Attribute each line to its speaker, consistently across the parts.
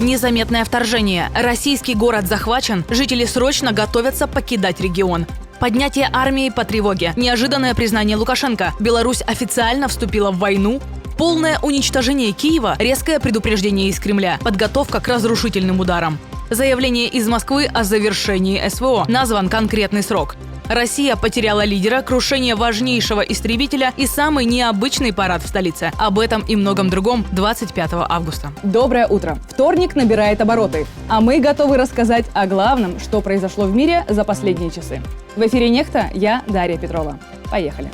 Speaker 1: Незаметное вторжение. Российский город захвачен. Жители срочно готовятся покидать регион. Поднятие армии по тревоге. Неожиданное признание Лукашенко. Беларусь официально вступила в войну. Полное уничтожение Киева. Резкое предупреждение из Кремля. Подготовка к разрушительным ударам. Заявление из Москвы о завершении СВО. Назван конкретный срок. Россия потеряла лидера, крушение важнейшего истребителя и самый необычный парад в столице. Об этом и многом другом 25 августа.
Speaker 2: Доброе утро. Вторник набирает обороты. А мы готовы рассказать о главном, что произошло в мире за последние часы. В эфире «Нехта», я Дарья Петрова. Поехали.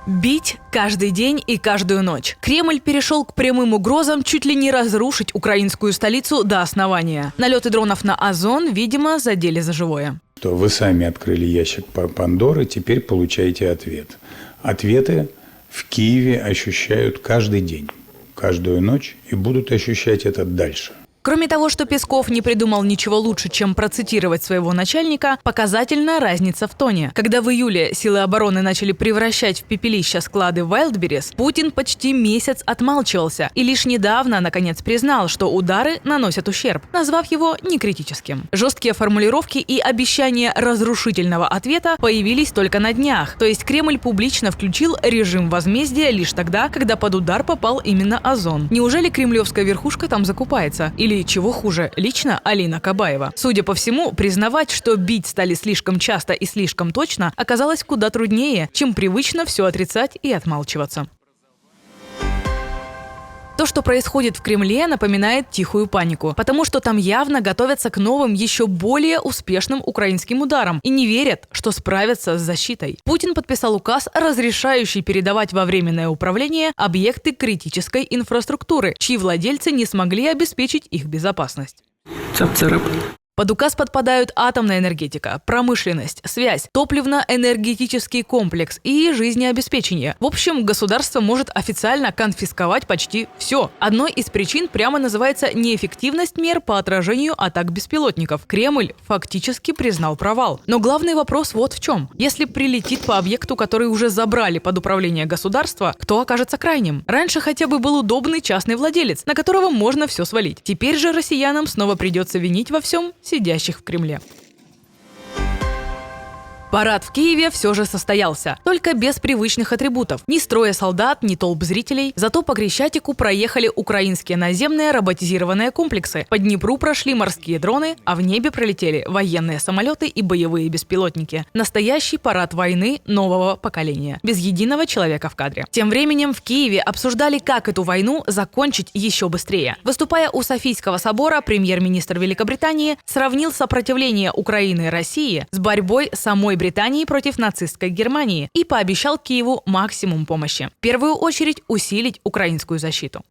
Speaker 1: Бить каждый день и каждую ночь. Кремль перешел к прямым угрозам чуть ли не разрушить украинскую столицу до основания. Налеты дронов на Озон, видимо, задели за живое.
Speaker 3: То вы сами открыли ящик Пандоры, теперь получаете ответ. Ответы в Киеве ощущают каждый день, каждую ночь и будут ощущать это дальше.
Speaker 1: Кроме того, что Песков не придумал ничего лучше, чем процитировать своего начальника, показательна разница в тоне. Когда в июле силы обороны начали превращать в пепелище склады Wildberries, Путин почти месяц отмалчивался и лишь недавно, наконец, признал, что удары наносят ущерб, назвав его некритическим. Жесткие формулировки и обещания разрушительного ответа появились только на днях, то есть Кремль публично включил режим возмездия лишь тогда, когда под удар попал именно Озон. Неужели кремлевская верхушка там закупается? Или, чего хуже, лично Алина Кабаева. Судя по всему, признавать, что бить стали слишком часто и слишком точно, оказалось куда труднее, чем привычно все отрицать и отмалчиваться. То, что происходит в Кремле, напоминает тихую панику, потому что там явно готовятся к новым, еще более успешным украинским ударам и не верят, что справятся с защитой. Путин подписал указ, разрешающий передавать во временное управление объекты критической инфраструктуры, чьи владельцы не смогли обеспечить их безопасность. Под указ подпадают атомная энергетика, промышленность, связь, топливно-энергетический комплекс и жизнеобеспечение. В общем, государство может официально конфисковать почти все. Одной из причин прямо называется неэффективность мер по отражению атак беспилотников. Кремль фактически признал провал. Но главный вопрос вот в чем. Если прилетит по объекту, который уже забрали под управление государства, кто окажется крайним? Раньше хотя бы был удобный частный владелец, на которого можно все свалить. Теперь же россиянам снова придется винить во всем сидящих в Кремле. Парад в Киеве все же состоялся, только без привычных атрибутов. Ни строя солдат, ни толп зрителей. Зато по Крещатику проехали украинские наземные роботизированные комплексы. По Днепру прошли морские дроны, а в небе пролетели военные самолеты и боевые беспилотники. Настоящий парад войны нового поколения, без единого человека в кадре. Тем временем в Киеве обсуждали, как эту войну закончить еще быстрее. Выступая у Софийского собора, премьер-министр Великобритании сравнил сопротивление Украины и России с борьбой самой Британии против нацистской Германии и пообещал Киеву максимум помощи. В первую очередь усилить украинскую защиту.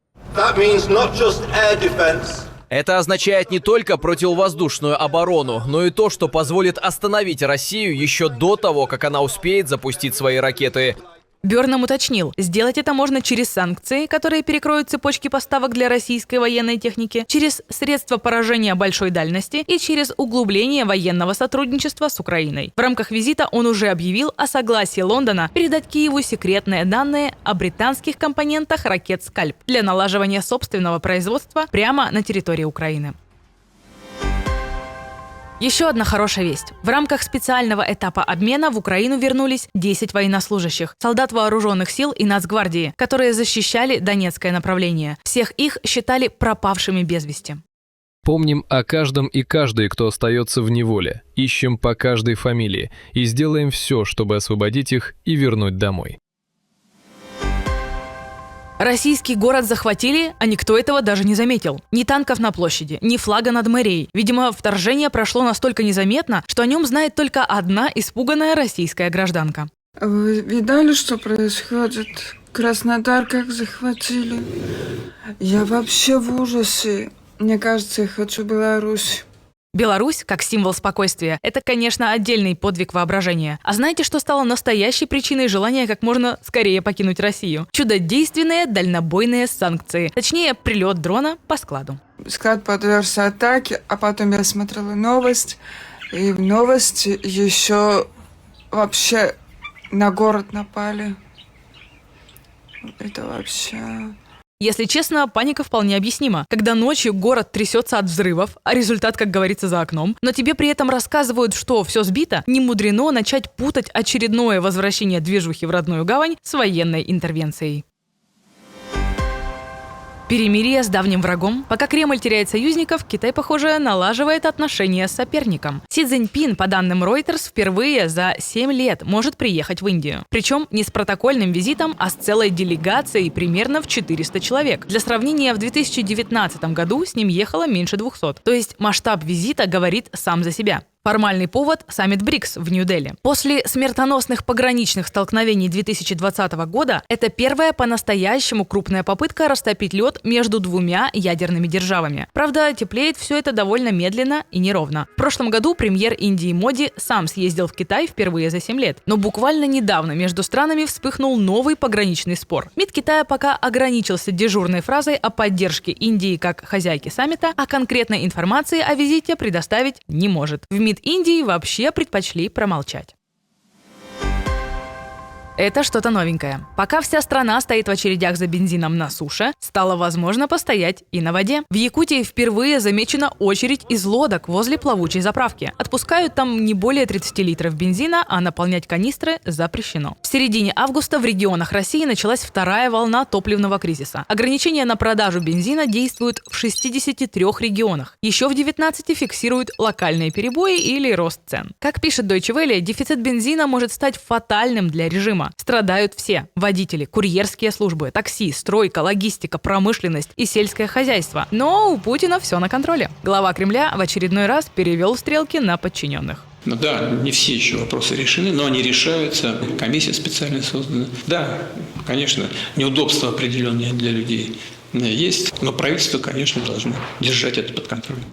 Speaker 4: Это означает не только противовоздушную оборону, но и то, что позволит остановить Россию еще до того, как она успеет запустить свои ракеты.
Speaker 1: Бёрнам уточнил, сделать это можно через санкции, которые перекроют цепочки поставок для российской военной техники, через средства поражения большой дальности и через углубление военного сотрудничества с Украиной. В рамках визита он уже объявил о согласии Лондона передать Киеву секретные данные о британских компонентах ракет «Скальп» для налаживания собственного производства прямо на территории Украины. Еще одна хорошая весть. В рамках специального этапа обмена в Украину вернулись 10 военнослужащих, солдат вооруженных сил и Нацгвардии, которые защищали Донецкое направление. Всех их считали пропавшими без вести.
Speaker 5: Помним о каждом и каждой, кто остается в неволе. Ищем по каждой фамилии и сделаем все, чтобы освободить их и вернуть домой.
Speaker 1: Российский город захватили, а никто этого даже не заметил. Ни танков на площади, ни флага над мэрией. Видимо, вторжение прошло настолько незаметно, что о нем знает только одна испуганная российская гражданка.
Speaker 6: Вы видали, что происходит? Краснодар как захватили? Я вообще в ужасе. Мне кажется, я хочу Беларусь.
Speaker 1: Беларусь, как символ спокойствия, это, конечно, отдельный подвиг воображения. А знаете, что стало настоящей причиной желания как можно скорее покинуть Россию? Чудодейственные дальнобойные санкции. Точнее, прилет дрона по складу.
Speaker 6: Склад подвергся атаке, а потом я смотрела новость, и в новости еще вообще на город напали. Это вообще...
Speaker 1: Если честно, паника вполне объяснима. Когда ночью город трясется от взрывов, а результат, как говорится, за окном, но тебе при этом рассказывают, что все сбито, не мудрено начать путать очередное возвращение движухи в родную гавань с военной интервенцией. Перемирие с давним врагом. Пока Кремль теряет союзников, Китай, похоже, налаживает отношения с соперником. Си Цзиньпин, по данным Reuters, впервые за 7 лет может приехать в Индию. Причем не с протокольным визитом, а с целой делегацией примерно в 400 человек. Для сравнения, в 2019 году с ним ехало меньше 200. То есть масштаб визита говорит сам за себя. Формальный повод – саммит БРИКС в Нью-Дели. После смертоносных пограничных столкновений 2020 года это первая по-настоящему крупная попытка растопить лед между двумя ядерными державами. Правда, теплеет все это довольно медленно и неровно. В прошлом году премьер Индии Моди сам съездил в Китай впервые за 7 лет. Но буквально недавно между странами вспыхнул новый пограничный спор. МИД Китая пока ограничился дежурной фразой о поддержке Индии как хозяйки саммита, а конкретной информации о визите предоставить не может. В МИД Индии вообще предпочли промолчать. Это что-то новенькое. Пока вся страна стоит в очередях за бензином на суше, стало возможно постоять и на воде. В Якутии впервые замечена очередь из лодок возле плавучей заправки. Отпускают там не более 30 литров бензина, а наполнять канистры запрещено. В середине августа в регионах России началась вторая волна топливного кризиса. Ограничения на продажу бензина действуют в 63 регионах. Еще в 19 фиксируют локальные перебои или рост цен. Как пишет Deutsche Welle, дефицит бензина может стать фатальным для режима. Страдают все – водители, курьерские службы, такси, стройка, логистика, промышленность и сельское хозяйство. Но у Путина все на контроле. Глава Кремля в очередной раз перевел стрелки на подчиненных.
Speaker 7: Ну да, не все еще вопросы решены, но они решаются. Комиссия специально создана. Да, конечно, неудобства определенные для людей есть, но правительство, конечно, должно держать это под контролем.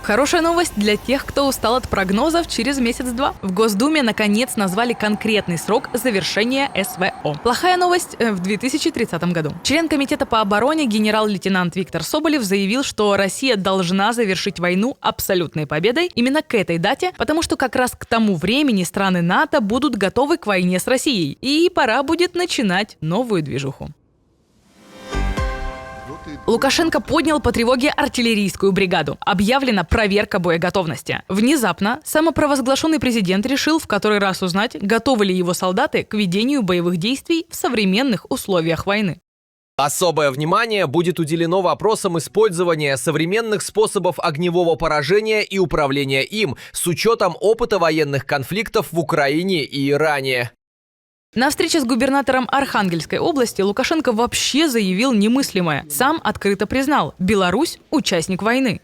Speaker 1: Хорошая новость для тех, кто устал от прогнозов через месяц-два. В Госдуме наконец назвали конкретный срок завершения СВО. Плохая новость в 2030 году. Член Комитета по обороне генерал-лейтенант Виктор Соболев заявил, что Россия должна завершить войну абсолютной победой именно к этой дате, потому что как раз к тому времени страны НАТО будут готовы к войне с Россией. И пора будет начинать новую движуху. Лукашенко поднял по тревоге артиллерийскую бригаду. Объявлена проверка боеготовности. Внезапно самопровозглашенный президент решил в который раз узнать, готовы ли его солдаты к ведению боевых действий в современных условиях войны.
Speaker 4: Особое внимание будет уделено вопросам использования современных способов огневого поражения и управления им с учетом опыта военных конфликтов в Украине и Иране.
Speaker 1: На встрече с губернатором Архангельской области Лукашенко вообще заявил немыслимое. Сам открыто признал – Беларусь – участник войны.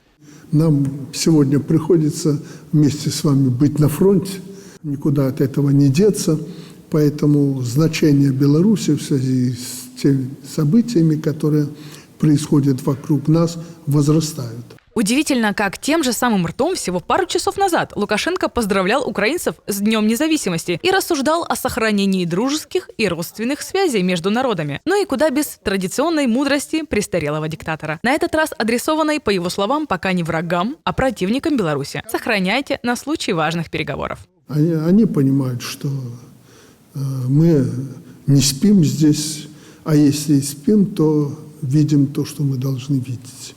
Speaker 8: Нам сегодня приходится вместе с вами быть на фронте. Никуда от этого не деться. Поэтому значение Беларуси в связи с теми событиями, которые происходят вокруг нас, возрастают.
Speaker 1: Удивительно, как тем же самым ртом всего пару часов назад Лукашенко поздравлял украинцев с Днем независимости и рассуждал о сохранении дружеских и родственных связей между народами. Ну и куда без традиционной мудрости престарелого диктатора. На этот раз адресованной, по его словам, пока не врагам, а противникам Беларуси. Сохраняйте на случай важных переговоров.
Speaker 8: Они понимают, что мы не спим здесь, а если и спим, то видим то, что мы должны видеть.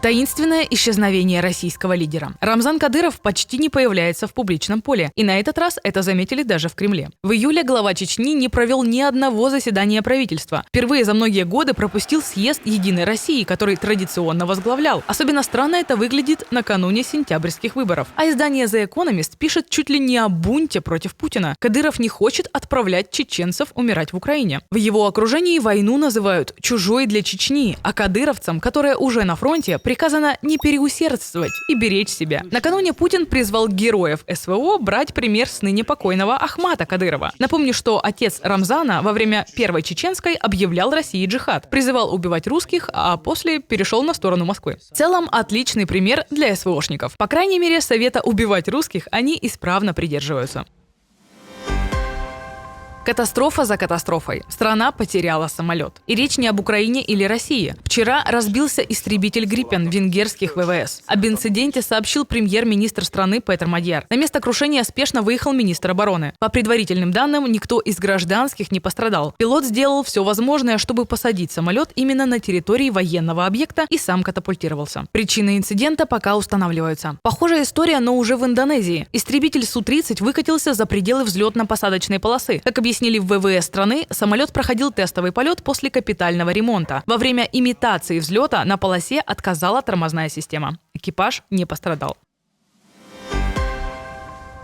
Speaker 1: Таинственное исчезновение российского лидера. Рамзан Кадыров почти не появляется в публичном поле. И на этот раз это заметили даже в Кремле. В июле глава Чечни не провел ни одного заседания правительства. Впервые за многие годы пропустил съезд «Единой России», который традиционно возглавлял. Особенно странно это выглядит накануне сентябрьских выборов. А издание The Economist пишет чуть ли не о бунте против Путина. Кадыров не хочет отправлять чеченцев умирать в Украине. В его окружении войну называют «чужой для Чечни», а кадыровцам, которые уже на фронте, приказано не переусердствовать и беречь себя. Накануне Путин призвал героев СВО брать пример с ныне покойного Ахмата Кадырова. Напомню, что отец Рамзана во время Первой Чеченской объявлял России джихад, призывал убивать русских, а после перешел на сторону Москвы. В целом, отличный пример для СВОшников. По крайней мере, совета убивать русских они исправно придерживаются. Катастрофа за катастрофой. Страна потеряла самолет. И речь не об Украине или России. Вчера разбился истребитель «Гриппен» венгерских ВВС. Об инциденте сообщил премьер-министр страны Петер Мадьяр. На место крушения спешно выехал министр обороны. По предварительным данным, никто из гражданских не пострадал. Пилот сделал все возможное, чтобы посадить самолет именно на территории военного объекта и сам катапультировался. Причины инцидента пока устанавливаются. Похожая история, но уже в Индонезии. Истребитель Су-30 выкатился за пределы взлетно-посадочной полосы. Как объяснили в ВВС страны, самолет проходил тестовый полет после капитального ремонта. Во время имитации взлета на полосе отказала тормозная система. Экипаж не пострадал.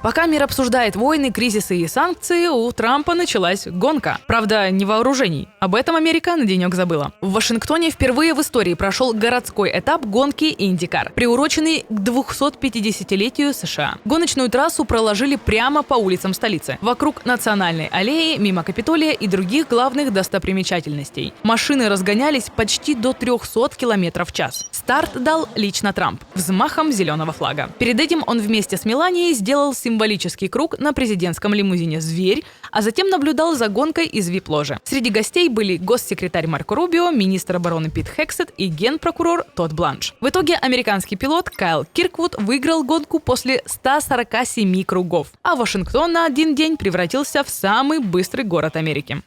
Speaker 1: Пока мир обсуждает войны, кризисы и санкции, у Трампа началась гонка. Правда, не вооружений. Об этом Америка на денек забыла. В Вашингтоне впервые в истории прошел городской этап гонки IndyCar, приуроченный к 250-летию США. Гоночную трассу проложили прямо по улицам столицы, вокруг Национальной аллеи, мимо Капитолия и других главных достопримечательностей. Машины разгонялись почти до 300 км в час. Старт дал лично Трамп взмахом зеленого флага. Перед этим он вместе с Меланией сделал символический круг на президентском лимузине «Зверь», а затем наблюдал за гонкой из вип-ложи. Среди гостей были госсекретарь Марко Рубио, министр обороны Пит Хексет и генпрокурор Тодд Бланш. В итоге американский пилот Кайл Кирквуд выиграл гонку после 147 кругов, а Вашингтон на один день превратился в самый быстрый город Америки.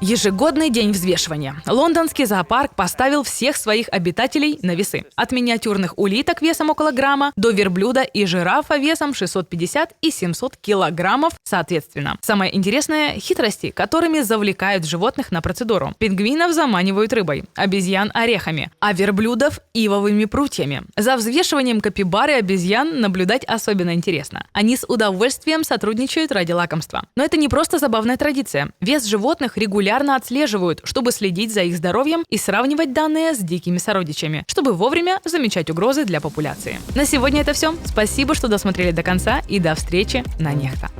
Speaker 1: Ежегодный день взвешивания. Лондонский зоопарк поставил всех своих обитателей на весы. От миниатюрных улиток весом около грамма до верблюда и жирафа весом 650 и 700 килограммов соответственно. Самое интересное – хитрости, которыми завлекают животных на процедуру. Пингвинов заманивают рыбой, обезьян – орехами, а верблюдов – ивовыми прутьями. За взвешиванием капибар и обезьян наблюдать особенно интересно. Они с удовольствием сотрудничают ради лакомства. Но это не просто забавная традиция. Вес животных регулярно отслеживают, чтобы следить за их здоровьем и сравнивать данные с дикими сородичами, чтобы вовремя замечать угрозы для популяции. На сегодня это все. Спасибо, что досмотрели до конца, и до встречи на Нехта.